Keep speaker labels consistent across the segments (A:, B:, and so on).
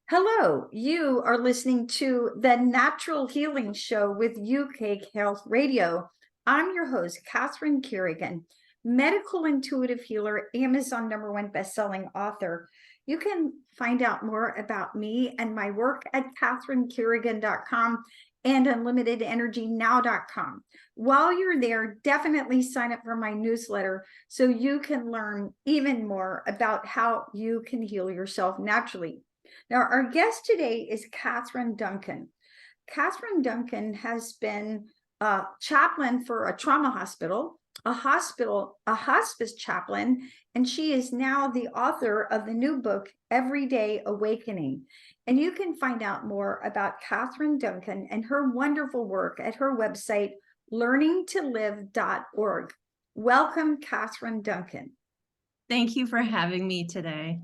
A: Hello, you are listening to the Natural Healing Show with UK Health Radio. I'm your host, Catherine Carrigan, medical intuitive healer, Amazon #1 bestselling author. You can find out more about me and my work at catherinecarrigan.com and unlimitedenergynow.com. While you're there, definitely sign up for my newsletter so you can learn even more about how you can heal yourself naturally. Now, our guest today is Catherine Duncan. Catherine Duncan has been a chaplain for a trauma hospital, a hospice chaplain, and she is now the author of the new book, Everyday Awakening. And you can find out more about Catherine Duncan and her wonderful work at her website, learningtolive.org. Welcome, Catherine Duncan.
B: Thank you for having me today.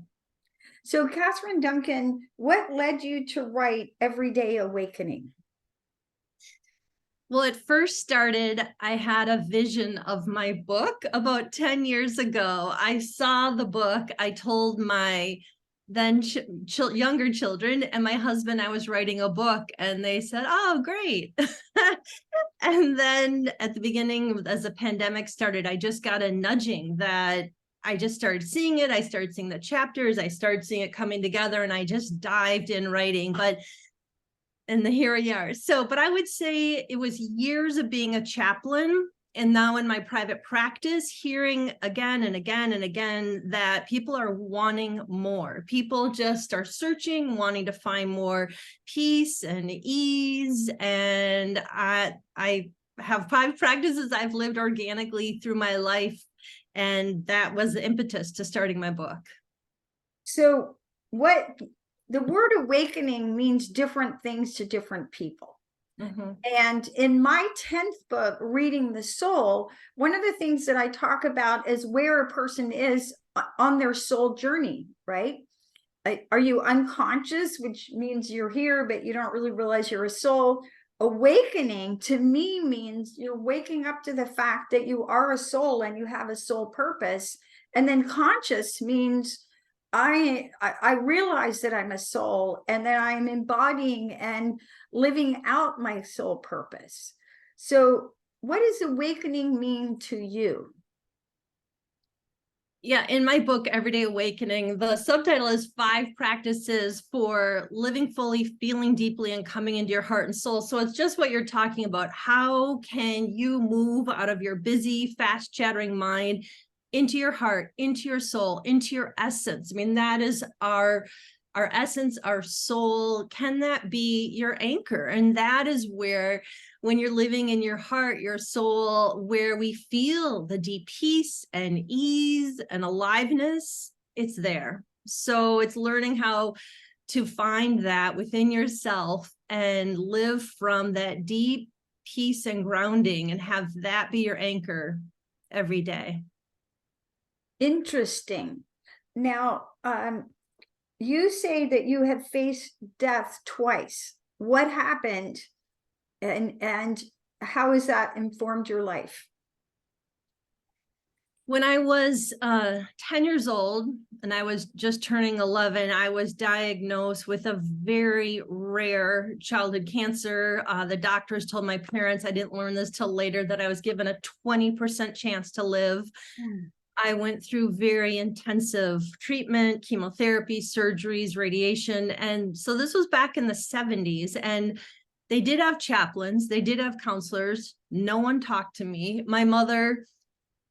A: So, Catherine Duncan, what led you to write Everyday Awakening?
B: Well, it first started, I had a vision of my book about 10 years ago. I saw the book. I told my then younger children and my husband I was writing a book, and they said, "Oh, great." And then at the beginning, as the pandemic started, I just got a nudging that I just started seeing it. I started seeing the chapters. I started seeing it coming together, and I just dived in writing. And here we are. But I would say it was years of being a chaplain, and now in my private practice, hearing again and again and again that people are wanting more. People just are searching, wanting to find more peace and ease. And I have 5 practices I've lived organically through my life. And that was the impetus to starting my book.
A: So the word awakening means different things to different people. Mm-hmm. And in my 10th book, Reading the Soul, one of the things that I talk about is where a person is on their soul journey, right? Are you unconscious, which means you're here, but you don't really realize you're a soul? Awakening to me means you're waking up to the fact that you are a soul and you have a soul purpose. And then conscious means I realize that I'm a soul and that I'm embodying and living out my soul purpose. So what does awakening mean to you?
B: Yeah, in my book, Everyday Awakening, the subtitle is 5 practices for living fully, feeling deeply, and coming into your heart and soul. So it's just what you're talking about. How can you move out of your busy, fast chattering mind into your heart, into your soul, into your essence? I mean, that is our essence, our soul. Can that be your anchor? And that is where, when you're living in your heart, your soul, where we feel the deep peace and ease and aliveness, it's there. So it's learning how to find that within yourself and live from that deep peace and grounding, and have that be your anchor every day.
A: Interesting. Now, you say that you have faced death twice. What happened, and how has that informed your life?
B: When I was 10 years old and I was just turning 11, I was diagnosed with a very rare childhood cancer. The doctors told my parents, I didn't learn this till later, that I was given a 20% chance to live. I went through very intensive treatment, chemotherapy, surgeries, radiation. And so this was back in the 70s. And they did have chaplains. They did have counselors. No one talked to me. My mother,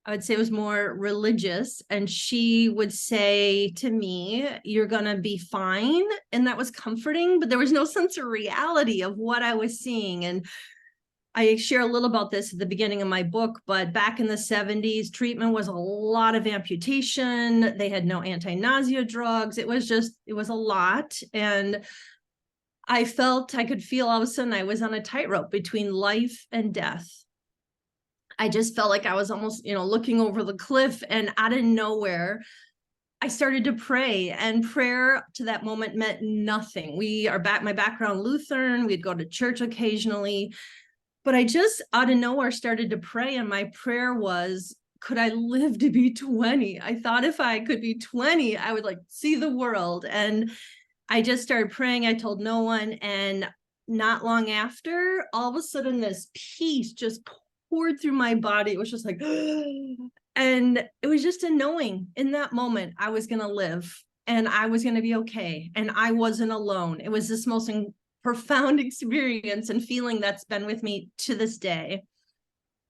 B: I would say, was more religious. And she would say to me, "You're going to be fine." And that was comforting. But there was no sense of reality of what I was seeing. And I share a little about this at the beginning of my book, but back in the 70s, treatment was a lot of amputation. They had no anti-nausea drugs. It was a lot. And I could feel all of a sudden I was on a tightrope between life and death. I just felt like I was almost, looking over the cliff, and out of nowhere, I started to pray, and prayer to that moment meant nothing. My background Lutheran, we'd go to church occasionally. But I just out of nowhere started to pray, and my prayer was, could I live to be 20? I thought if I could be 20, I would see the world. And I just started praying. I told no one. And not long after, all of a sudden, this peace just poured through my body. It was just like, and it was just a knowing in that moment I was going to live and I was going to be okay. And I wasn't alone. It was this most profound experience and feeling that's been with me to this day.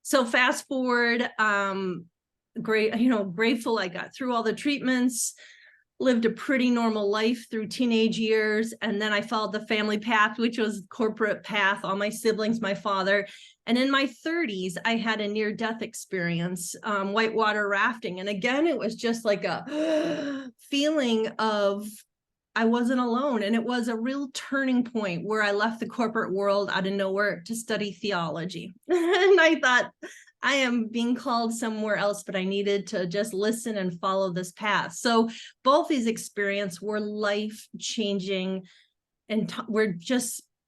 B: So fast forward, grateful I got through all the treatments, lived a pretty normal life through teenage years. And then I followed the family path, which was corporate path, all my siblings, my father. And in my 30s, I had a near-death experience, whitewater rafting. And again, it was just like a feeling of I wasn't alone. And it was a real turning point where I left the corporate world out of nowhere to study theology. And I thought, I am being called somewhere else, but I needed to just listen and follow this path. So both these experiences were life-changing, and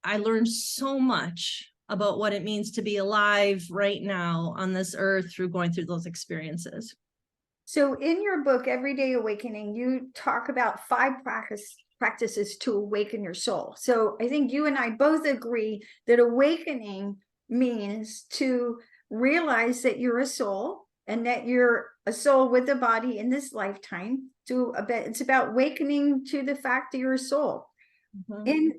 B: I learned so much about what it means to be alive right now on this earth through going through those experiences.
A: So in your book, Everyday Awakening, you talk about 5 practices to awaken your soul. So I think you and I both agree that awakening means to realize that you're a soul and that you're a soul with a body in this lifetime. It's about awakening to the fact that you're a soul. Will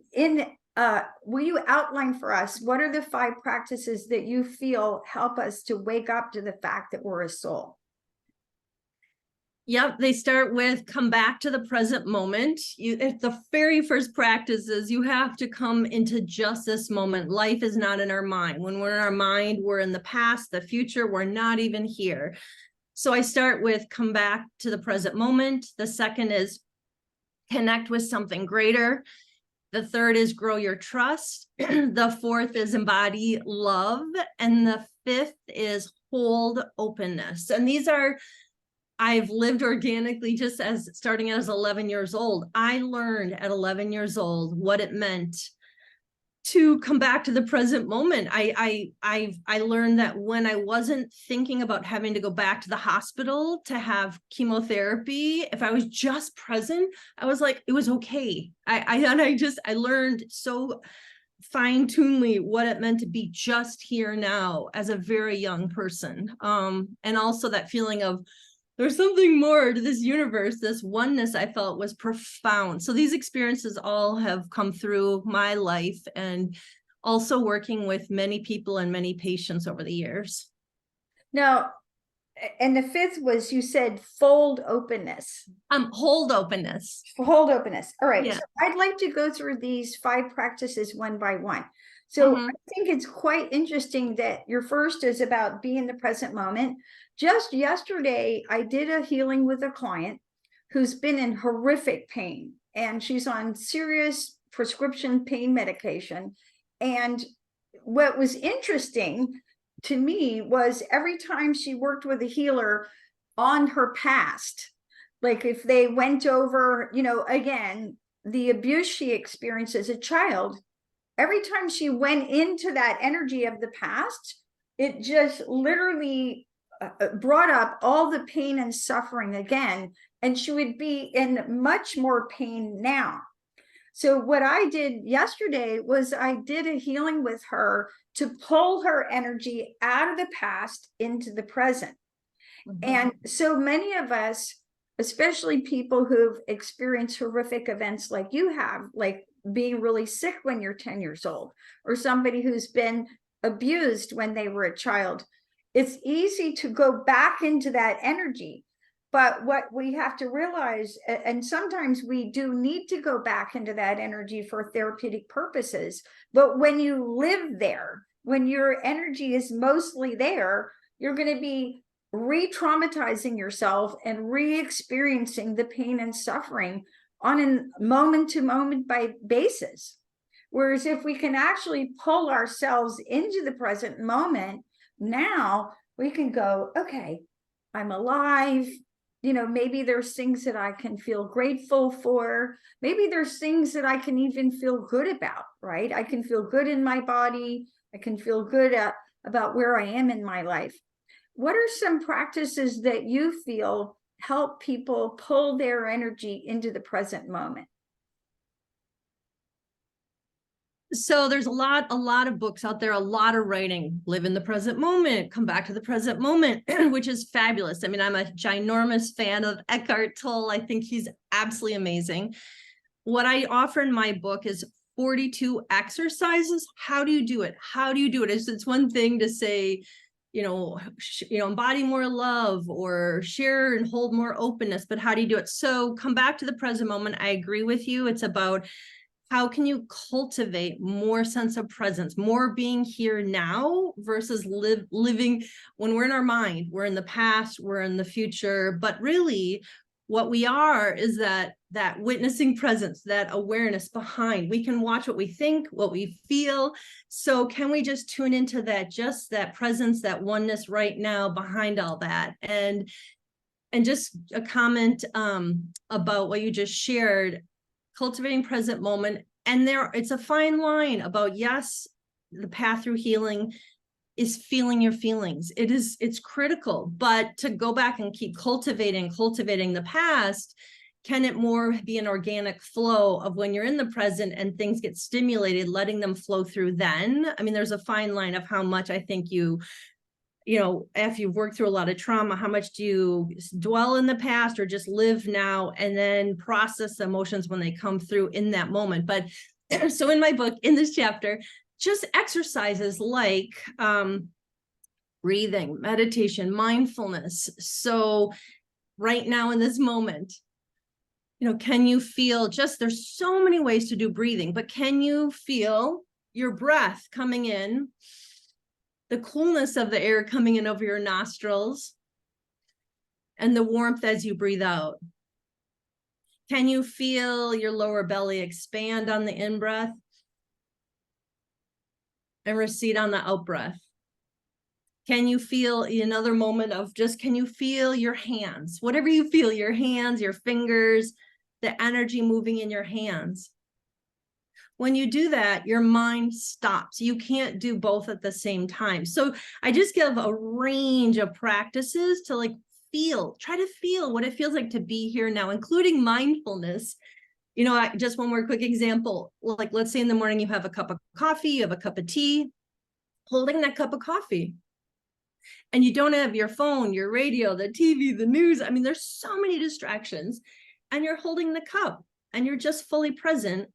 A: you outline for us what are the 5 practices that you feel help us to wake up to the fact that we're a soul?
B: Yep, they start with come back to the present moment. If the very first practice is you have to come into just this moment. Life is not in our mind. When we're in our mind, we're in the past, the future, we're not even here. So I start with come back to the present moment. The second is connect with something greater. The third is grow your trust. The fourth is embody love. And the fifth is hold openness. And these are I've lived organically just as starting as 11 years old. I learned at 11 years old what it meant to come back to the present moment. I learned that when I wasn't thinking about having to go back to the hospital to have chemotherapy, if I was just present, I was like, it was okay. I learned so fine-tunedly what it meant to be just here now as a very young person. And also that feeling of there's something more to this universe. This oneness I felt was profound. So these experiences all have come through my life and also working with many people and many patients over the years.
A: Now, and the fifth was, you said, hold openness.
B: Hold openness.
A: Hold openness. All right.
B: Yeah.
A: So I'd like to go through these 5 practices one by one. So I think it's quite interesting that your first is about being in the present moment. Just yesterday, I did a healing with a client who's been in horrific pain, and she's on serious prescription pain medication. And what was interesting to me was every time she worked with a healer on her past, like if they went over, again, the abuse she experienced as a child, every time she went into that energy of the past, it just literally brought up all the pain and suffering again, and she would be in much more pain now. So what I did yesterday was I did a healing with her to pull her energy out of the past into the present. And so many of us, especially people who've experienced horrific events like you have, like being really sick when you're 10 years old, or somebody who's been abused when they were a child, it's easy to go back into that energy. But what we have to realize, and sometimes we do need to go back into that energy for therapeutic purposes, but when you live there, when your energy is mostly there, you're going to be re-traumatizing yourself and re-experiencing the pain and suffering on a moment-to-moment basis. Whereas if we can actually pull ourselves into the present moment, now we can go, okay, I'm alive. Maybe there's things that I can feel grateful for. Maybe there's things that I can even feel good about, right? I can feel good in my body. I can feel good about where I am in my life. What are some practices that you feel help people pull their energy into the present moment?
B: So there's a lot of books out there, a lot of writing, live in the present moment, come back to the present moment, which is fabulous. I mean, I'm a ginormous fan of Eckhart Tolle. I think he's absolutely amazing. What I offer in my book is 42 exercises. How do you do it? How do you do it? It's one thing to say, embody more love or share and hold more openness, but how do you do it? So come back to the present moment. I agree with you. It's about how can you cultivate more sense of presence, more being here now versus living when we're in our mind, we're in the past, we're in the future, but really what we are is that witnessing presence, that awareness behind. We can watch what we think, what we feel. So can we just tune into that, just that presence, that oneness right now behind all that? And just a comment about what you just shared, cultivating present moment. And it's a fine line about, yes, the path through healing is feeling your feelings. It's critical, but to go back and keep cultivating the past, can it more be an organic flow of when you're in the present and things get stimulated, letting them flow through then? I mean, there's a fine line of how much I think after you've worked through a lot of trauma, how much do you dwell in the past or just live now and then process the emotions when they come through in that moment? But so in my book, in this chapter, just exercises like breathing, meditation, mindfulness. So right now in this moment, can you feel there's so many ways to do breathing, but can you feel your breath coming in, the coolness of the air coming in over your nostrils, and the warmth as you breathe out? Can you feel your lower belly expand on the in-breath and recede on the out-breath? Can you feel another moment of can you feel your hands? Whatever you feel, your hands, your fingers, the energy moving in your hands. When you do that, your mind stops. You can't do both at the same time. So I just give a range of practices to try to feel what it feels like to be here now, including mindfulness. Just one more quick example, let's say in the morning you have a cup of coffee, you have a cup of tea, holding that cup of coffee. And you don't have your phone, your radio, the TV, the news. I mean, there's so many distractions, and you're holding the cup and you're just fully present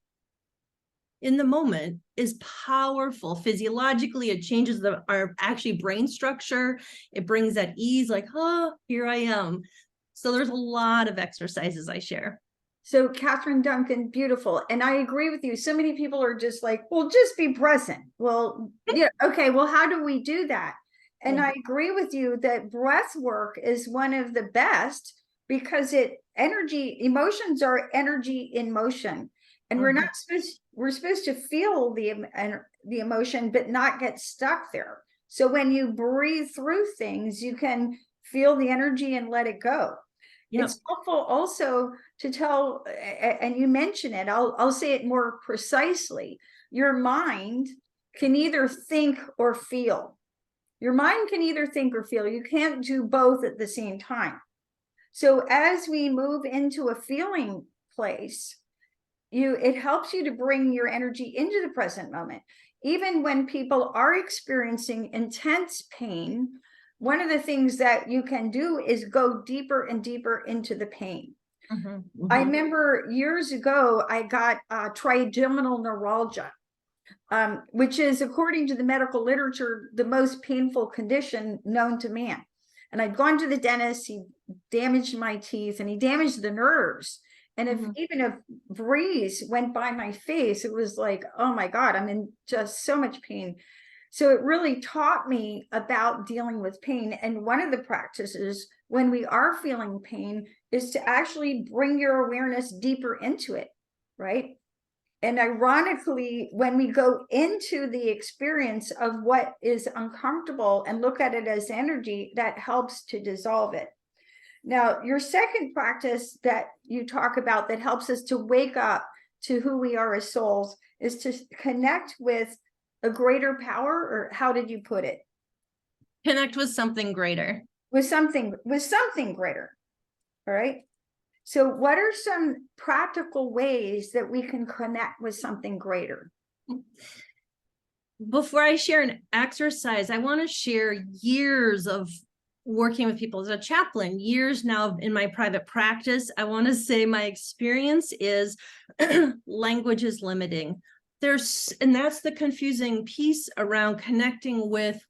B: in the moment is powerful. Physiologically, it changes our actually brain structure. It brings that ease, here I am. So there's a lot of exercises I share.
A: So Catherine Duncan, beautiful. And I agree with you. So many people are just well, just be present. Well, yeah, okay, well, how do we do that? And I agree with you that breath work is one of the best because emotions are energy in motion. And we're supposed to feel the emotion, but not get stuck there. So when you breathe through things, you can feel the energy and let it go. Yep. It's helpful also to tell, and you mention it, I'll say it more precisely. Your mind can either think or feel. Your mind can either think or feel. You can't do both at the same time. So as we move into a feeling place, it helps you to bring your energy into the present moment. Even when people are experiencing intense pain, one of the things that you can do is go deeper and deeper into the pain. I remember years ago, I got trigeminal neuralgia, which is, according to the medical literature, the most painful condition known to man. And I'd gone to the dentist, he damaged my teeth and he damaged the nerves. And even a breeze went by my face, it was oh my God, I'm in just so much pain. So it really taught me about dealing with pain. And one of the practices when we are feeling pain is to actually bring your awareness deeper into it, right? And ironically, when we go into the experience of what is uncomfortable and look at it as energy, that helps to dissolve it. Now, your second practice that you talk about that helps us to wake up to who we are as souls is to connect with a greater power, or how did you put it?
B: Connect with something greater.
A: With something greater. All right. So what are some practical ways that we can connect with something greater?
B: Before I share an exercise, I want to share years of working with people as a chaplain, years now in my private practice. I want to say my experience is language is limiting. And that's the confusing piece around connecting with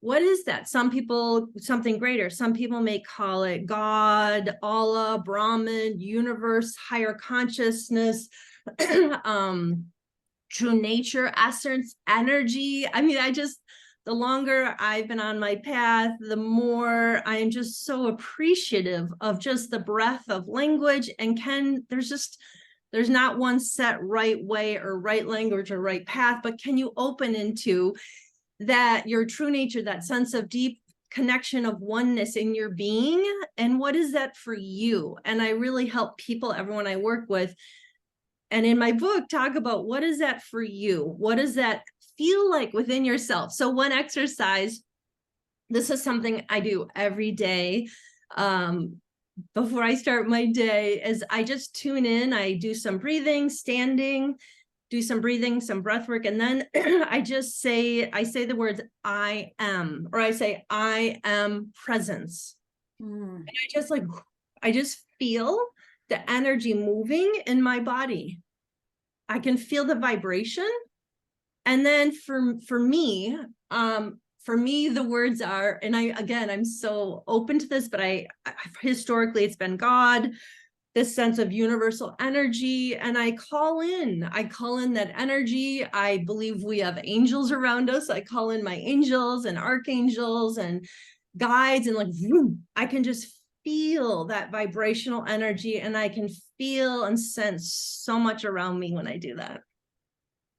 B: what is that? Some people, something greater. Some people may call it God, Allah, Brahman, universe, higher consciousness, true nature, essence, energy. I mean, the longer I've been on my path, the more I'm just so appreciative of just the breadth of language. And there's not one set right way or right language or right path, but can you open into that, your true nature, that sense of deep connection of oneness in your being? And what is that for you? And I really help people, everyone I work with, and in my book, talk about what is that for you? What does that feel like within yourself? So one exercise, this is something I do every day. Before I start my day, is I just tune in. I do some breathing, standing, do some breathing, some breath work. And then I say the words, I am, or I say, I am presence. And I just feel the energy moving in my body. I can feel the vibration. And then for me, the words are, and I'm so open to this, but historically it's been God, this sense of universal energy. And I call in that energy. I believe we have angels around us. I call in my angels and archangels and guides, and I can just feel that vibrational energy, and I can feel and sense so much around me when I do that.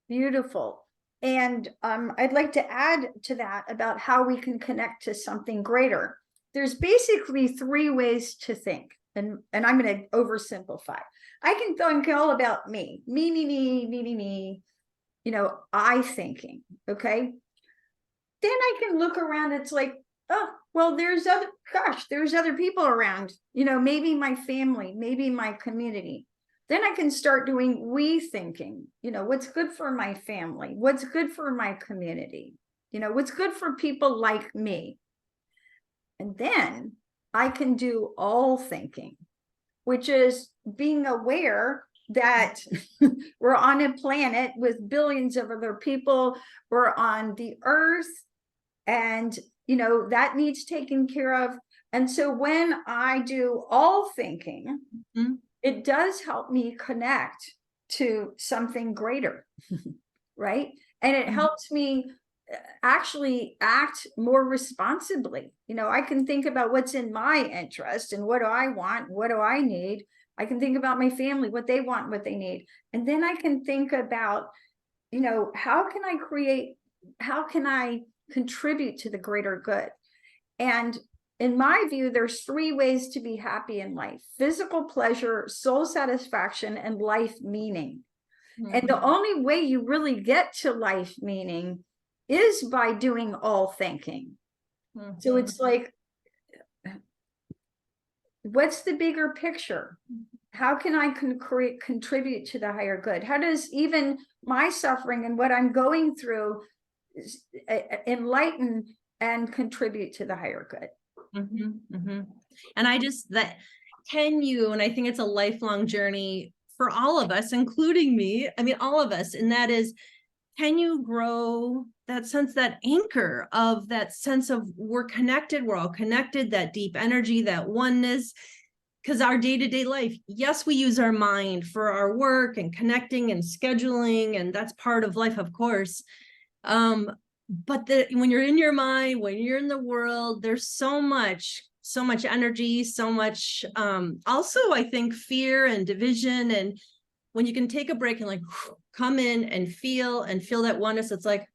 A: Beautiful. And I'd like to add to that about how we can connect to something greater. There's basically 3 ways to think, and I'm going to oversimplify. I can think all about me, I thinking, okay? Then I can look around, it's like, oh, well, there's other people around, maybe my family, maybe my community. Then I can start doing we thinking, what's good for my family, what's good for my community, what's good for people like me. And then I can do all thinking, which is being aware that we're on a planet with billions of other people, we're on the earth, and that needs taken care of. And so when I do all thinking, it does help me connect to something greater, right? And it helps me actually act more responsibly. I can think about what's in my interest and what do I want, what do I need. I can think about my family, what they want, what they need. And then I can think about, how can I contribute to the greater good? And in my view, there's 3 ways to be happy in life: physical pleasure, soul satisfaction, and life meaning. And the only way you really get to life meaning is by doing all thinking. So it's like, what's the bigger picture? How can I contribute to the higher good? How does even my suffering and what I'm going through enlighten and contribute to the higher good?
B: And and I think it's a lifelong journey for all of us, including me. I mean, all of us. And that is, can you grow that sense, that anchor of that sense of we're connected, we're all connected, that deep energy, that oneness? Because our day-to-day life, yes, we use our mind for our work and connecting and scheduling, and that's part of life, of course. But when you're in your mind, when you're in the world, there's so much energy, so much, also, I think, fear and division. And when you can take a break and come in and feel that oneness, it's like,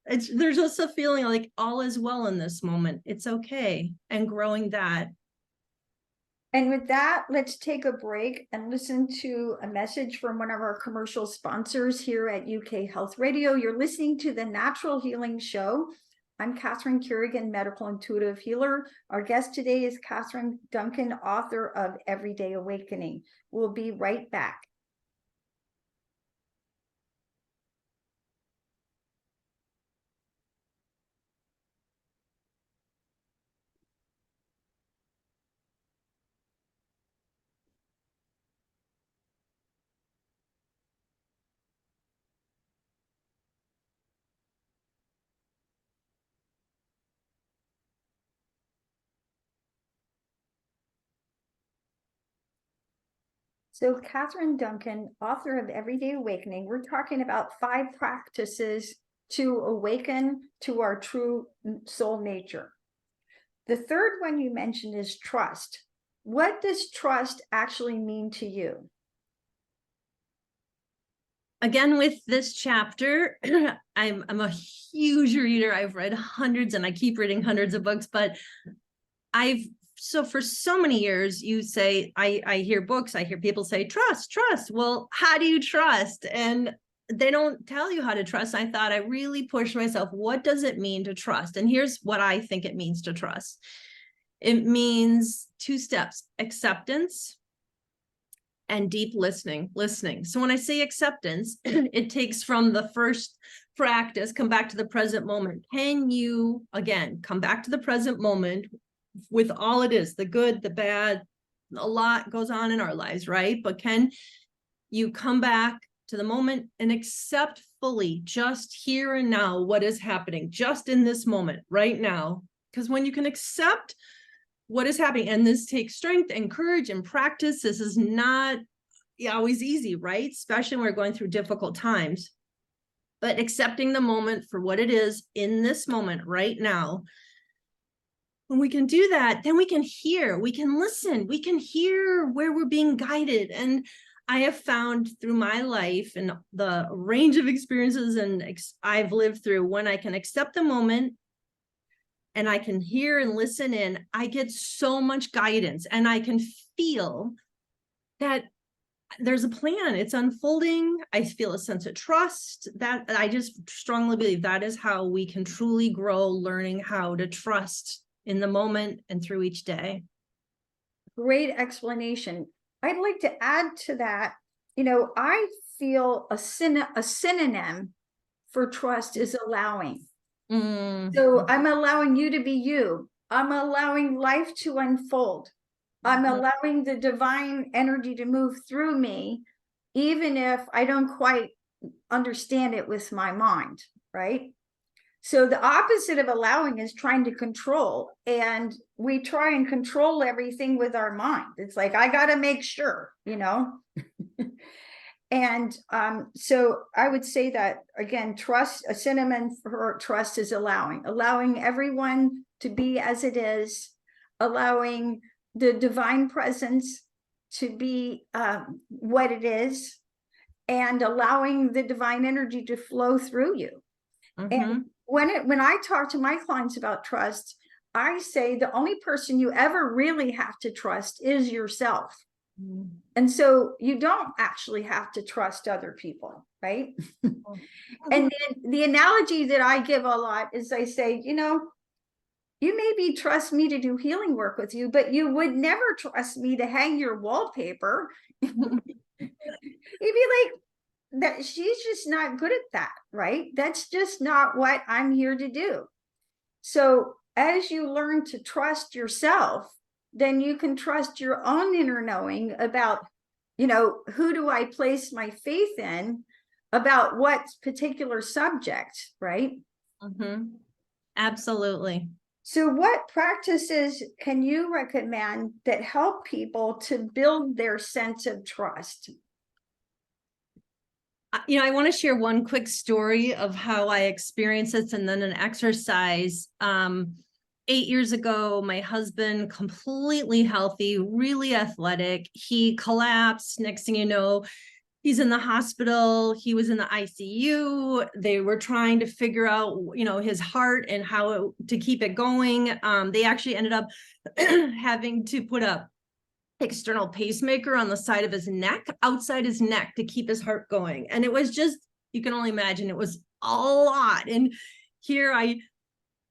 B: there's just a feeling like all is well in this moment. It's okay. And growing that.
A: And with that, let's take a break and listen to a message from one of our commercial sponsors here at UK Health Radio. You're listening to the Natural Healing Show. I'm Catherine Carrigan, medical intuitive healer. Our guest today is Catherine Duncan, author of Everyday Awakening. We'll be right back. So Catherine Duncan, author of Everyday Awakening, we're talking about 5 practices to awaken to our true soul nature. The third one you mentioned is trust. What does trust actually mean to you?
B: Again, with this chapter, I'm a huge reader. I've read hundreds and I keep reading hundreds of books, but so for so many years, you say, I hear books, I hear people say, trust. Well, how do you trust? And they don't tell you how to trust. I thought I really pushed myself. What does it mean to trust? And here's what I think it means to trust. It means 2 steps: acceptance and deep listening. So when I say acceptance, it takes from the first practice, come back to the present moment. Can you, again, come back to the present moment with all it is, the good, the bad? A lot goes on in our lives, right? But can you come back to the moment and accept fully, just here and now, what is happening just in this moment right now? Because when you can accept what is happening, and this takes strength and courage and practice, this is not always easy, right? Especially when we're going through difficult times. But accepting the moment for what it is in this moment right now, when we can do that, then we can hear, we can listen, we can hear where we're being guided. And I have found through my life and the range of experiences I've lived through, when I can accept the moment and I can hear and listen in, I get so much guidance, and I can feel that there's a plan. It's unfolding. I feel a sense of trust. That I just strongly believe that is how we can truly grow, learning how to trust in the moment and through each day.
A: Great explanation. I'd like to add to that, I feel a synonym for trust is allowing. So I'm allowing you to be you. I'm allowing life to unfold. I'm allowing the divine energy to move through me, even if I don't quite understand it with my mind, right? So the opposite of allowing is trying to control, and we try and control everything with our mind. It's like, I got to make sure, And so I would say that, again, trust, a synonym for trust is allowing everyone to be as it is, allowing the divine presence to be what it is, and allowing the divine energy to flow through you. And when I talk to my clients about trust, I say the only person you ever really have to trust is yourself. And so you don't actually have to trust other people, right? And the analogy that I give a lot is I say, you maybe trust me to do healing work with you, but you would never trust me to hang your wallpaper. You'd be like, that she's just not good at that, right? That's just not what I'm here to do. So as you learn to trust yourself, then you can trust your own inner knowing about, who do I place my faith in about what particular subject, right?
B: Absolutely.
A: So what practices can you recommend that help people to build their sense of trust?
B: I want to share one quick story of how I experienced this, and then an exercise. 8 years ago, my husband, completely healthy, really athletic, he collapsed. Next thing you know, he's in the hospital. He was in the ICU. They were trying to figure out, his heart and how to keep it going. They actually ended up having to put a external pacemaker on the side of his neck, outside his neck, to keep his heart going. And it was just, you can only imagine, it was a lot. And here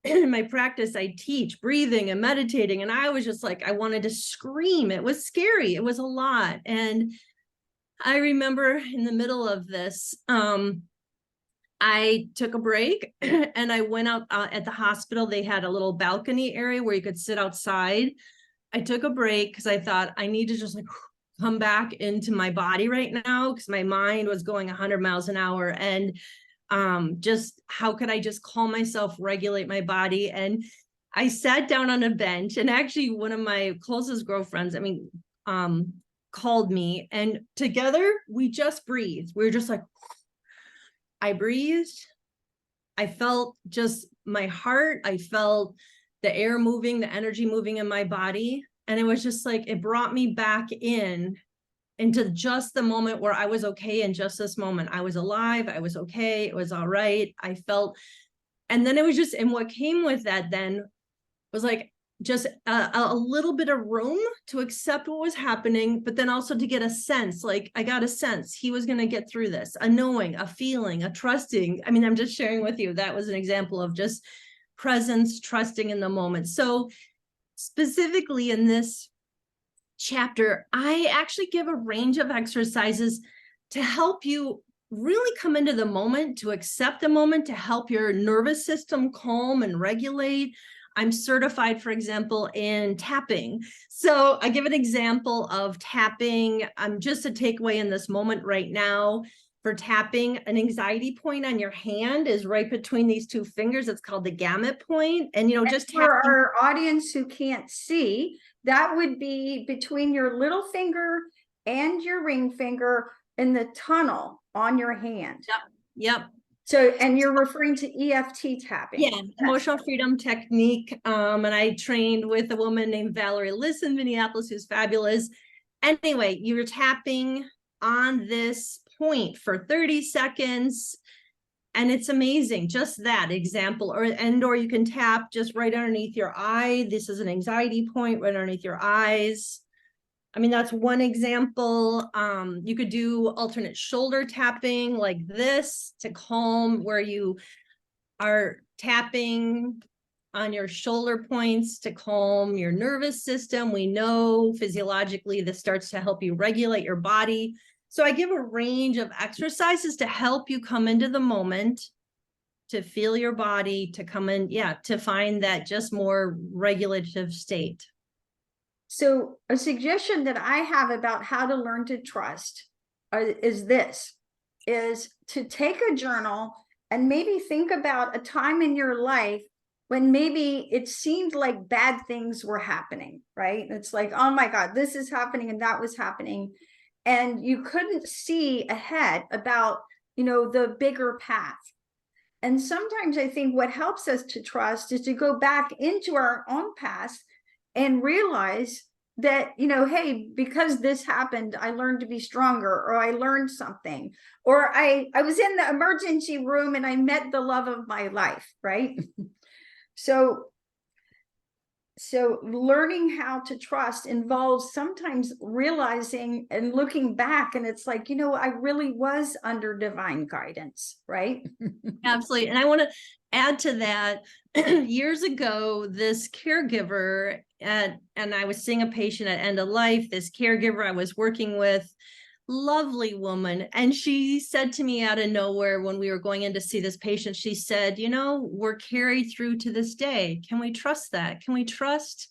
B: in my practice, I teach breathing and meditating. And I was just like, I wanted to scream. It was scary. It was a lot. And I remember in the middle of this, I took a break and I went out at the hospital. They had a little balcony area where you could sit outside. I took a break because I thought I need to just come back into my body right now, because my mind was going 100 miles an hour. And just how could I just calm myself, regulate my body? And I sat down on a bench, and actually one of my closest girlfriends, called me, and together we just breathed. We were just like, I breathed. I felt just my heart. I felt the air moving, the energy moving in my body. And it was just like, it brought me back into just the moment where I was okay in just this moment. I was alive. I was okay. It was all right. I felt, and then it was just, and what came with that then was like just a little bit of room to accept what was happening, but then also to get a sense, like I got a sense he was going to get through this, a knowing, a feeling, a trusting. I mean, I'm just sharing with you, that was an example of just presence, trusting in the moment. So specifically in this chapter, I actually give a range of exercises to help you really come into the moment, to accept the moment, to help your nervous system calm and regulate. I'm certified, for example, in tapping. So I give an example of tapping. Just a takeaway in this moment right now for tapping. An anxiety point on your hand is right between these two fingers. It's called the gamut point. And, you know, just
A: For
B: tapping.
A: our audience who can't see, that would be between your little finger and your ring finger in the tunnel on your hand.
B: Yep.
A: So, and you're referring to EFT tapping.
B: Yeah, emotional freedom technique. And I trained with a woman named Valerie Liss in Minneapolis, who's fabulous. Anyway, you're tapping on this point for 30 seconds. And it's amazing, just that example, or you can tap just right underneath your eye. This is an anxiety point right underneath your eyes. I mean, that's one example. You could do alternate shoulder tapping like this to calm, where you are tapping on your shoulder points to calm your nervous system. We know physiologically this starts to help you regulate your body. So I give a range of exercises to help you come into the moment, to feel your body, to come in, to find that just more regulative state.
A: So a suggestion that I have about how to learn to trust is to take a journal and maybe think about a time in your life when maybe it seemed like bad things were happening, right? It's like, oh my God, this is happening and that was happening. And you couldn't see ahead about, the bigger path. And sometimes I think what helps us to trust is to go back into our own past and realize that, hey, because this happened, I learned to be stronger, or I learned something, or I was in the emergency room and I met the love of my life, right? So learning how to trust involves sometimes realizing and looking back, and it's like, I really was under divine guidance, right?
B: Absolutely. And I want to add to that, years ago, this caregiver, and I was seeing a patient at end of life, this caregiver I was working with, lovely woman. And she said to me out of nowhere when we were going in to see this patient, she said, we're carried through to this day. Can we trust that? Can we trust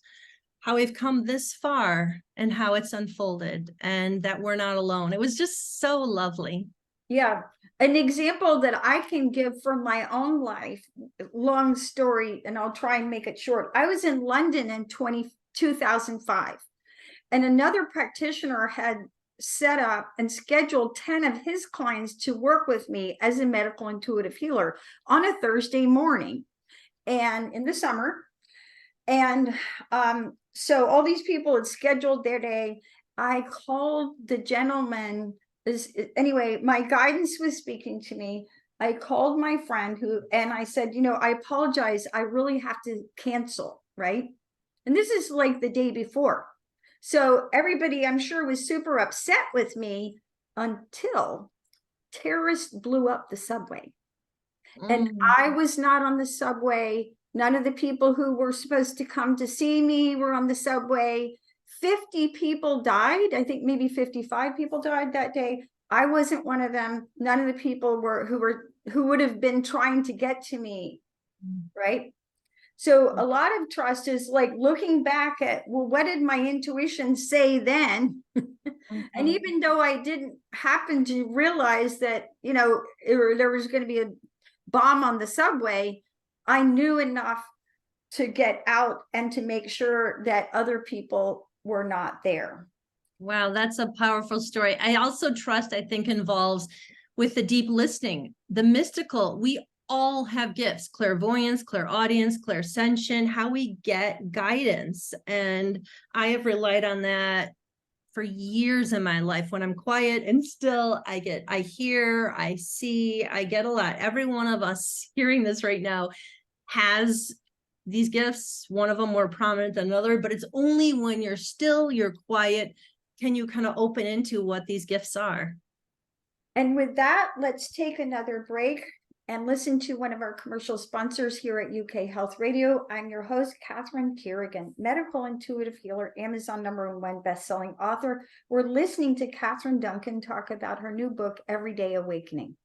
B: how we've come this far and how it's unfolded, and that we're not alone? It was just so lovely.
A: Yeah. An example that I can give from my own life, long story, and I'll try and make it short. I was in London in 2005, and another practitioner had set up and scheduled 10 of his clients to work with me as a medical intuitive healer on a Thursday morning and in the summer. And so all these people had scheduled their day. I called the gentleman. Anyway, my guidance was speaking to me. I called my friend and I said, I apologize. I really have to cancel, right? And this is like the day before. So everybody, I'm sure, was super upset with me until terrorists blew up the subway. And I was not on the subway. None of the people who were supposed to come to see me were on the subway. 50 people died. I think maybe 55 people died that day. I wasn't one of them. None of the people who would have been trying to get to me, right? So a lot of trust is like looking back at, well, what did my intuition say then? And even though I didn't happen to realize that, there was going to be a bomb on the subway, I knew enough to get out and to make sure that other people were not there.
B: Wow, that's a powerful story. I also trust, I think, involves with the deep listening, the mystical. We all have gifts, clairvoyance, clairaudience, clairsentient, how we get guidance. And I have relied on that for years in my life. When I'm quiet and still, I hear, I see, I get a lot. Every one of us hearing this right now has these gifts. One of them more prominent than another, but it's only when you're still, you're quiet, can you kind of open into what these gifts are.
A: And with that, let's take another break and listen to one of our commercial sponsors here at UK Health Radio. I'm your host, Catherine Carrigan, medical intuitive healer, Amazon #1 bestselling author. We're listening to Catherine Duncan talk about her new book, Everyday Awakening.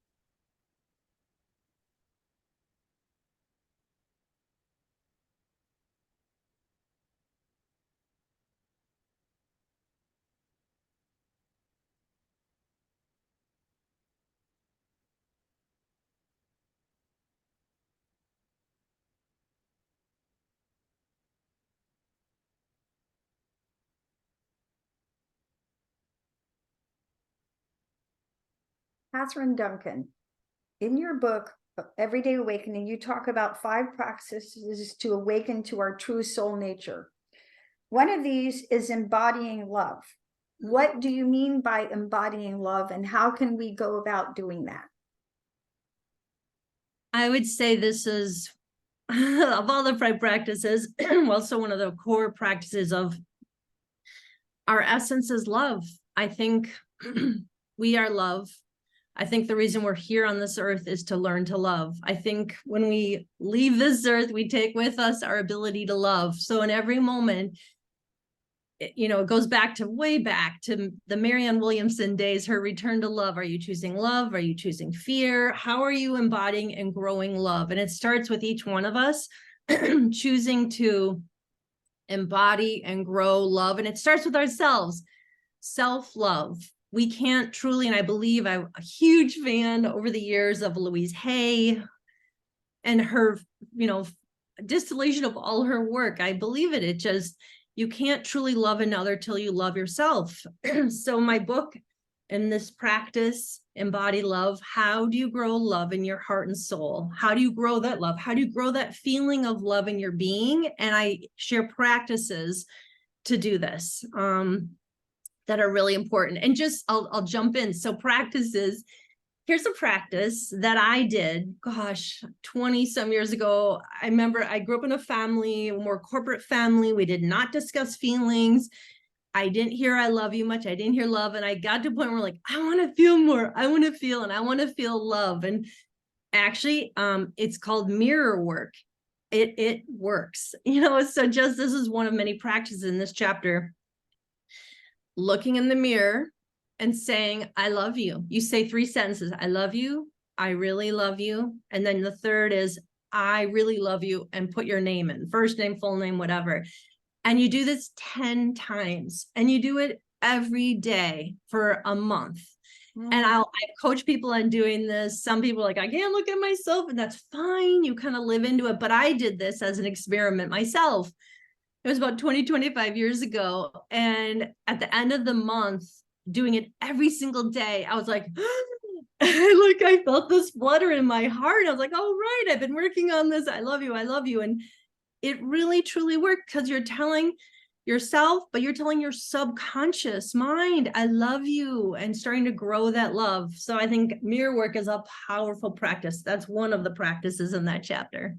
A: Catherine Duncan, in your book, Everyday Awakening, you talk about 5 practices to awaken to our true soul nature. One of these is embodying love. What do you mean by embodying love, and how can we go about doing that?
B: I would say this is, of all the 5 practices, also one of the core practices of our essence is love. I think we are love. I think the reason we're here on this earth is to learn to love. I think when we leave this earth, we take with us our ability to love. So in every moment, it goes back to way back to the Marianne Williamson days, her return to love. Are you choosing love? Are you choosing fear? How are you embodying and growing love? And it starts with each one of us choosing to embody and grow love. And it starts with ourselves, self-love. We can't truly, and I believe I'm a huge fan over the years of Louise Hay and her, distillation of all her work. I believe it. It just, you can't truly love another till you love yourself. So my book and this practice, Embody Love, how do you grow love in your heart and soul? How do you grow that love? How do you grow that feeling of love in your being? And I share practices to do this. That are really important. And just, I'll jump in. So practices, here's a practice that I did, 20 some years ago. I remember I grew up in a family, a more corporate family. We did not discuss feelings. I didn't hear I love you much. I didn't hear love. And I got to a point where like, I want to feel more. I want to feel, and I want to feel love. And actually, it's called mirror work. It works, so just, this is one of many practices in this chapter. Looking in the mirror and saying, I love you. You say 3 sentences. I love you. I really love you. And then the third is, I really love you, and put your name in, first name, full name, whatever. And you do this 10 times, and you do it every day for a month. And I coach people on doing this. Some people are like, I can't look at myself, and that's fine. You kind of live into it. But I did this as an experiment myself. It was about 25 years ago. And at the end of the month, doing it every single day, I was like, I felt this flutter in my heart. I was like, oh, right, I've been working on this. I love you. I love you. And it really, truly worked, because you're telling yourself, but you're telling your subconscious mind, I love you, and starting to grow that love. So I think mirror work is a powerful practice. That's one of the practices in that chapter.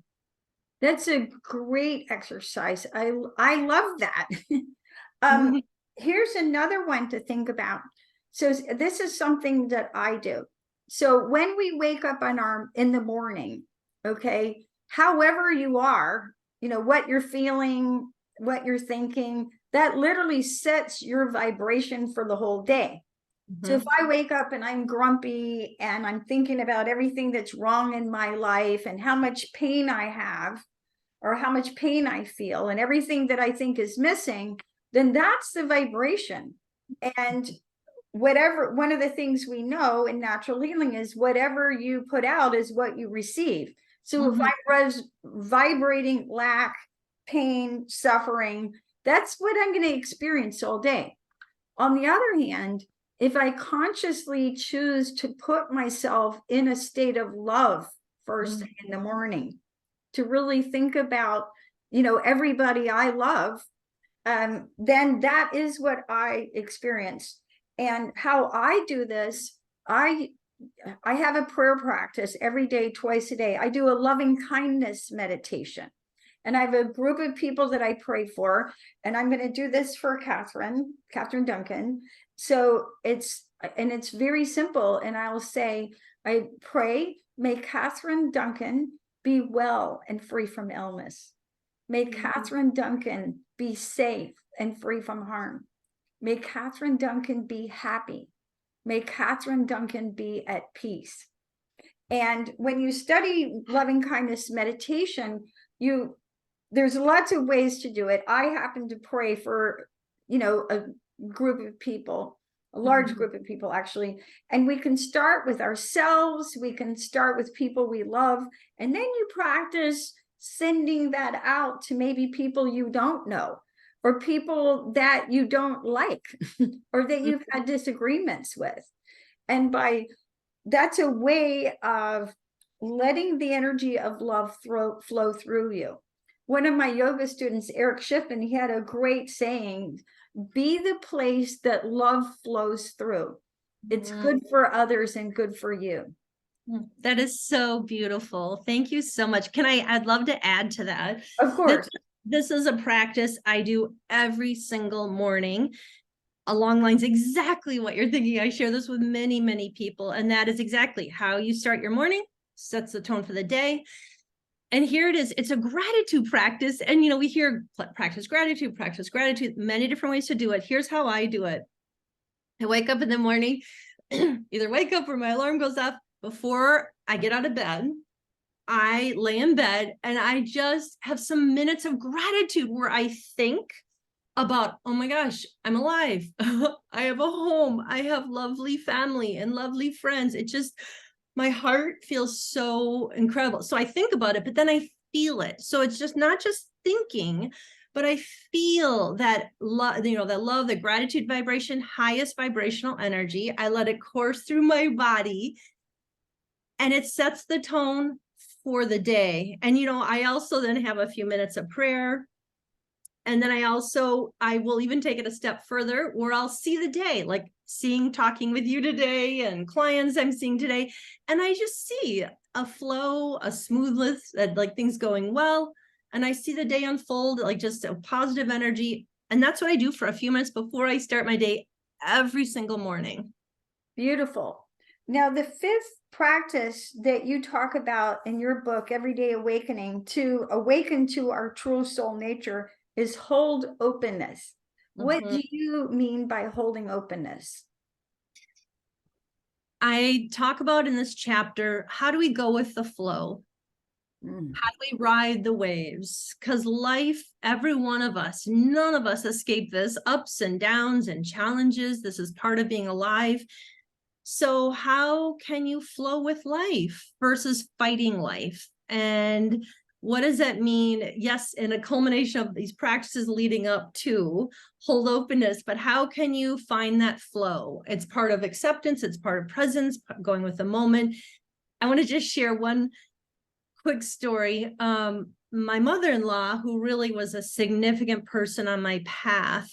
A: That's a great exercise. I love that. Here's another one to think about. So this is something that I do. So when we wake up in the morning, okay, however you are, what you're feeling, what you're thinking, that literally sets your vibration for the whole day. So if I wake up and I'm grumpy and I'm thinking about everything that's wrong in my life and how much pain I have, or how much pain I feel, and everything that I think is missing, then that's the vibration. And whatever, one of the things we know in natural healing is whatever you put out is what you receive. So if I was vibrating lack, pain, suffering, that's what I'm going to experience all day. On the other hand, if I consciously choose to put myself in a state of love first thing in the morning, to really think about, everybody I love, then that is what I experience. And how I do this, I have a prayer practice every day, twice a day. I do a loving kindness meditation. And I have a group of people that I pray for. And I'm going to do this for Catherine Duncan. So it's very simple. And I'll say, I pray, may Catherine Duncan be well and free from illness. May Catherine Duncan be safe and free from harm. May Catherine Duncan be happy. May Catherine Duncan be at peace. And when you study loving kindness meditation, there's lots of ways to do it. I happen to pray for, a group of people, a large group of people actually. And we can start with ourselves. We can start with people we love. And then you practice sending that out to maybe people you don't know, or people that you don't like, or that you've had disagreements with. And that's a way of letting the energy of love flow through you. One of my yoga students, Eric Shippen, he had a great saying, be the place that love flows through. It's good for others and good for you.
B: That is so beautiful. Thank you so much. I'd love to add to that.
A: Of course.
B: This is a practice I do every single morning, along lines exactly what you're thinking. I share this with many, many people, and that is exactly how you start your morning, sets the tone for the day. And here it is. It's a gratitude practice. And, we hear practice gratitude, many different ways to do it. Here's how I do it. I wake up in the morning, either wake up or my alarm goes off. Before I get out of bed, I lay in bed and I just have some minutes of gratitude where I think about, oh my gosh, I'm alive. I have a home. I have lovely family and lovely friends. My heart feels so incredible. So I think about it, but then I feel it. So it's just not just thinking, but I feel that love, that love, the gratitude vibration, highest vibrational energy. I let it course through my body, and it sets the tone for the day. And, I also then have a few minutes of prayer. And then I will even take it a step further where I'll see the day, like talking with you today and clients I'm seeing today. And I just see a flow, a smoothness, like things going well. And I see the day unfold, like just a positive energy. And that's what I do for a few minutes before I start my day every single morning.
A: Beautiful. Now, the fifth practice that you talk about in your book, Everyday Awakening, to awaken to our true soul nature, is hold openness. What do you mean by holding openness?
B: I talk about in this chapter, how do we go with the flow? How do we ride the waves? Because life, every one of us, none of us escape this, ups and downs and challenges. This is part of being alive. So how can you flow with life versus fighting life? And what does that mean? Yes, in a culmination of these practices leading up to hold openness, but how can you find that flow? It's part of acceptance. It's part of presence, going with the moment. I want to just share one quick story. My mother-in-law, who really was a significant person on my path,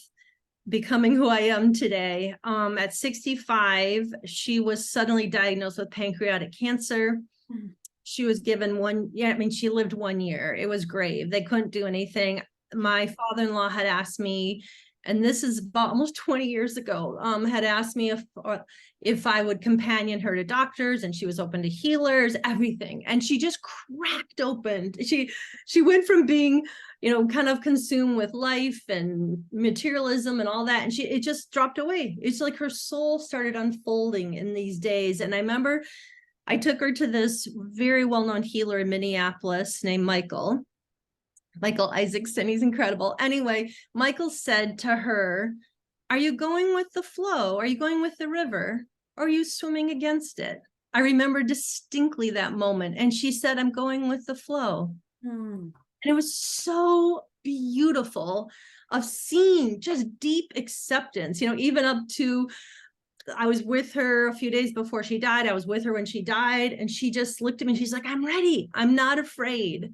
B: becoming who I am today. At 65, she was suddenly diagnosed with pancreatic cancer. She was given she lived 1 year. It was grave. They couldn't do anything. My father-in-law had asked me, and this is about almost 20 years ago, had asked me if I would companion her to doctors, and she was open to healers, everything. And she just cracked open. She went from being, kind of consumed with life and materialism and all that. And it just dropped away. It's like her soul started unfolding in these days. And I remember I took her to this very well-known healer in Minneapolis named Michael Isaacson. He's incredible. Anyway, Michael said to her, are you going with the flow? Are you going with the river? Or are you swimming against it? I remember distinctly that moment. And she said, I'm going with the flow. And it was so beautiful. of seeing just deep acceptance, even up to, I was with her a few days before she died. I was with her when she died, and she just looked at me and she's like, I'm ready. I'm not afraid.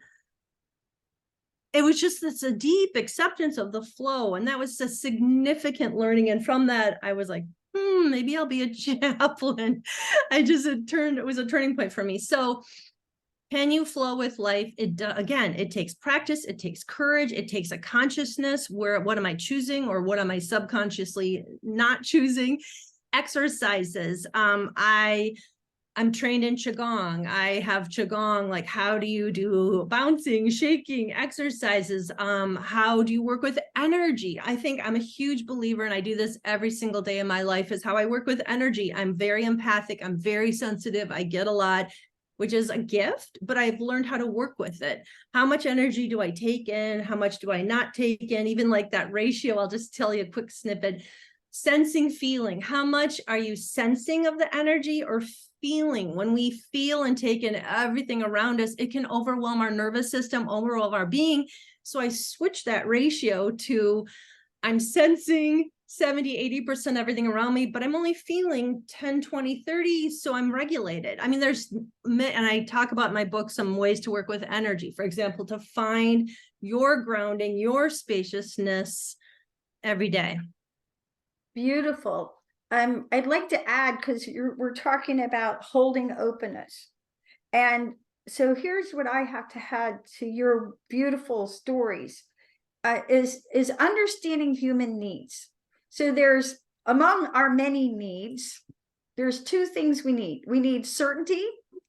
B: It was just this a deep acceptance of the flow. And that was a significant learning. And from that, I was like, maybe I'll be a chaplain. It was a turning point for me. So can you flow with life? Again, it takes practice. It takes courage. It takes a consciousness where, what am I choosing, or what am I subconsciously not choosing? Exercises. I'm trained in Qigong. I have Qigong, like how do you do bouncing, shaking, exercises? How do you work with energy? I think I'm a huge believer, and I do this every single day in my life, is how I work with energy. I'm very empathic. I'm very sensitive. I get a lot, which is a gift, but I've learned how to work with it. How much energy do I take in? How much do I not take in? Even like that ratio, I'll just tell you a quick snippet. Sensing, feeling. How much are you sensing of the energy or feeling? When we feel and take in everything around us, it can overwhelm our nervous system, overwhelm our being. So I switch that ratio to, I'm sensing 70, 80% everything around me, but I'm only feeling 10, 20, 30. So I'm regulated. I mean, and I talk about in my book some ways to work with energy. For example, to find your grounding, your spaciousness every day.
A: Beautiful. I'd like to add, because we're talking about holding openness. And so here's what I have to add to your beautiful stories, is understanding human needs. So there's, among our many needs, there's two things we need. We need certainty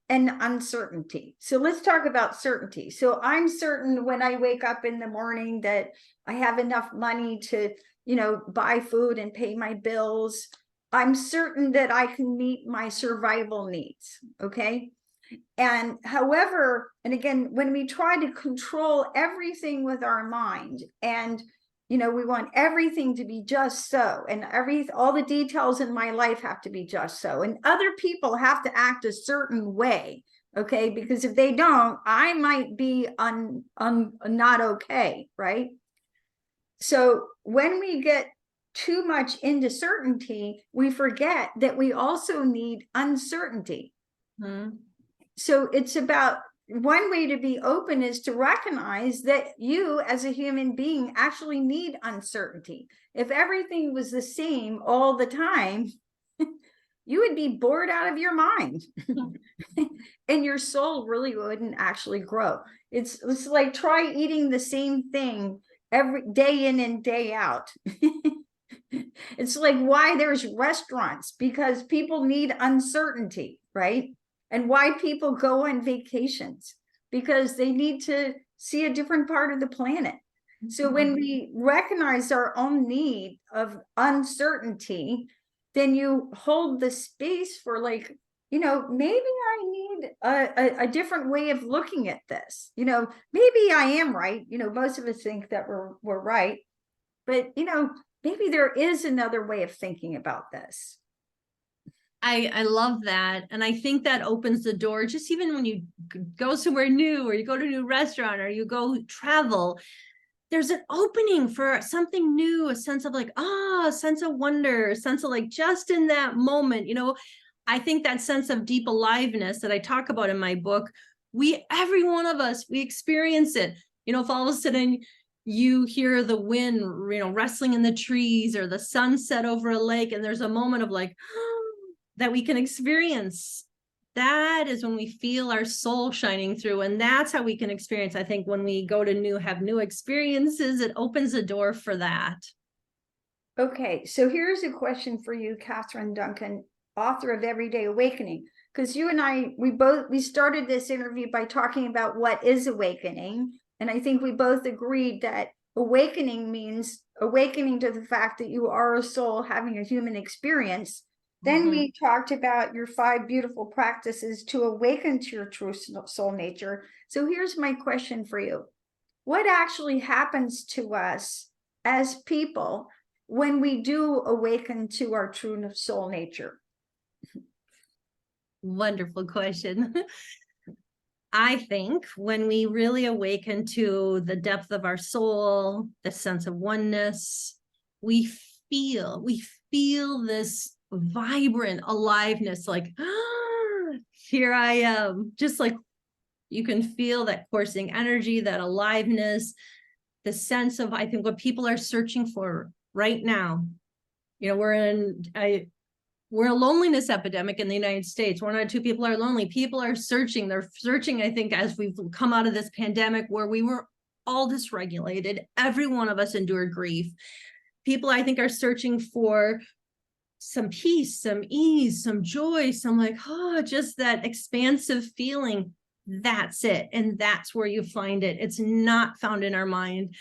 A: and uncertainty. So let's talk about certainty. So I'm certain when I wake up in the morning that I have enough money to, buy food and pay my bills. I'm certain that I can meet my survival needs. Okay. And however, and again, when we try to control everything with our mind, and we want everything to be just so, and all the details in my life have to be just so, and other people have to act a certain way, okay? Because if they don't, I might be not okay, right? So when we get too much into certainty, we forget that we also need uncertainty. So it's about, one way to be open is to recognize that you as a human being actually need uncertainty. If everything was the same all the time, you would be bored out of your mind. And your soul really wouldn't actually grow. It's like, try eating the same thing every day in and day out. It's like why there's restaurants, because people need uncertainty, right? And why people go on vacations, because they need to see a different part of the planet. So when we recognize our own need of uncertainty, then you hold the space for, like, maybe I need a different way of looking at this. Maybe I am right. Most of us think that we're right, but maybe there is another way of thinking about this.
B: I love that. And I think that opens the door, just even when you go somewhere new, or you go to a new restaurant, or you go travel, there's an opening for something new, a sense of like, a sense of wonder, a sense of like, just in that moment, I think that sense of deep aliveness that I talk about in my book, every one of us, we experience it. If all of a sudden you hear the wind, rustling in the trees, or the sunset over a lake, and there's a moment of like, that we can experience, that is when we feel our soul shining through. And that's how we can experience, I think, when we go to have new experiences, it opens the door for that.
A: Okay, so here's a question for you, Catherine Duncan, author of Everyday Awakening, because you and I, we started this interview by talking about what is awakening. And I think we both agreed that awakening means awakening to the fact that you are a soul having a human experience. Then we talked about your 5 beautiful practices to awaken to your true soul nature. So here's my question for you. What actually happens to us as people when we do awaken to our true soul nature?
B: Wonderful question. I think when we really awaken to the depth of our soul, the sense of oneness, we feel this vibrant aliveness, like, here I am, just like you can feel that coursing energy, that aliveness, the sense of, I think, what people are searching for right now. We're a loneliness epidemic in the United States. 1 out of 2 people are lonely. People are searching. They're searching, I think, as we've come out of this pandemic where we were all dysregulated. Every one of us endured grief. People, I think, are searching for some peace, some ease, some joy, some like, just that expansive feeling. That's it. And that's where you find it. It's not found in our mind.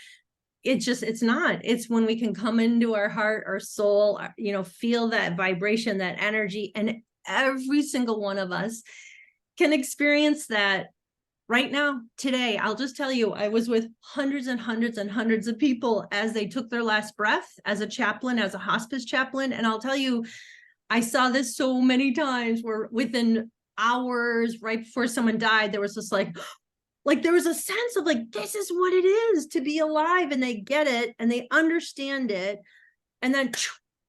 B: It's not. It's when we can come into our heart, our soul, feel that vibration, that energy, and every single one of us can experience that right now, today. I'll just tell you, I was with hundreds and hundreds and hundreds of people as they took their last breath as a chaplain, as a hospice chaplain. And I'll tell you, I saw this so many times where within hours, right before someone died, there was this like there was a sense of like, this is what it is to be alive, and they get it and they understand it, and then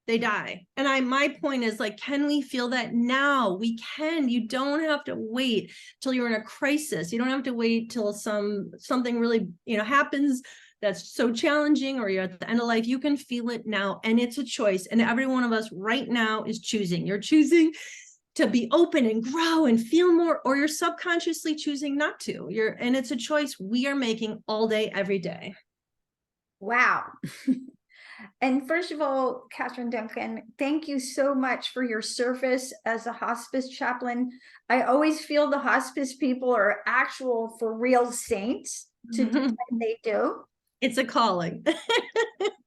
B: they die. And my point is, like, can we feel that now? We can. You don't have to wait till you're in a crisis. You don't have to wait till something really, happens that's so challenging, or you're at the end of life. You can feel it now, and it's a choice. And every one of us right now is choosing. You're choosing to be open and grow and feel more, or you're subconsciously choosing not to. And it's a choice we are making all day, every day.
A: Wow. And first of all, Catherine Duncan, thank you so much for your service as a hospice chaplain. I always feel the hospice people are actual for real saints to do what they do.
B: It's a calling.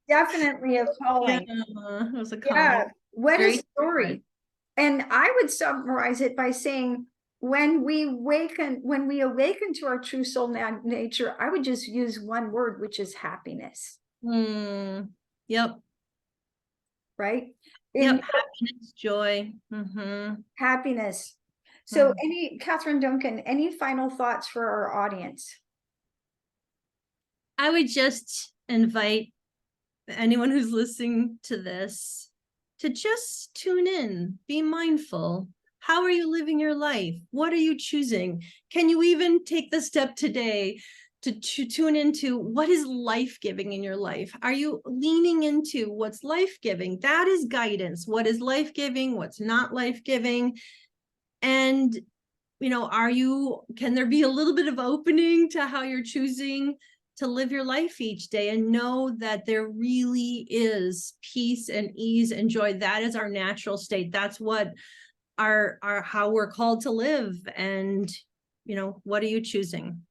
A: Definitely a calling.
B: Yeah, it was a calling.
A: Yeah, what
B: Very
A: a story.
B: different.
A: And I would summarize it by saying, when we awaken to our true soul nature, I would just use one word, which is happiness.
B: Yep.
A: Right?
B: Yep. Happiness, joy.
A: Happiness. So Catherine Duncan, any final thoughts for our audience?
B: I would just invite anyone who's listening to this to just tune in, be mindful. How are you living your life? What are you choosing? Can you even take the step today to tune into what is life-giving in your life? Are you leaning into what's life-giving? That is guidance. What is life-giving? What's not life-giving? And, can there be a little bit of opening to how you're choosing to live your life each day, and know that there really is peace and ease and joy? That is our natural state. That's what our how we're called to live. And what are you choosing?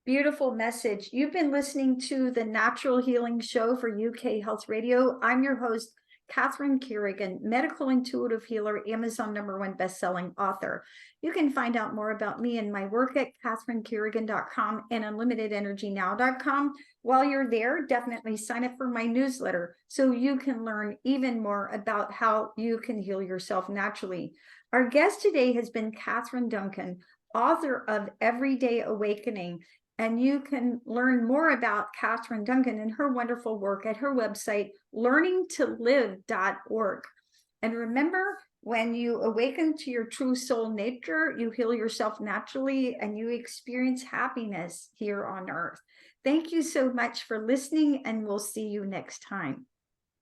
A: Beautiful message. You've been listening to the Natural Healing Show for UK Health Radio. I'm your host, Catherine Carrigan, medical intuitive healer, Amazon #1 bestselling author. You can find out more about me and my work at catherinecarrigan.com and unlimitedenergynow.com. While you're there, definitely sign up for my newsletter so you can learn even more about how you can heal yourself naturally. Our guest today has been Catherine Duncan, author of Everyday Awakening. And you can learn more about Catherine Duncan and her wonderful work at her website, learningtolive.org. And remember, when you awaken to your true soul nature, you heal yourself naturally and you experience happiness here on earth. Thank you so much for listening, and we'll see you next time.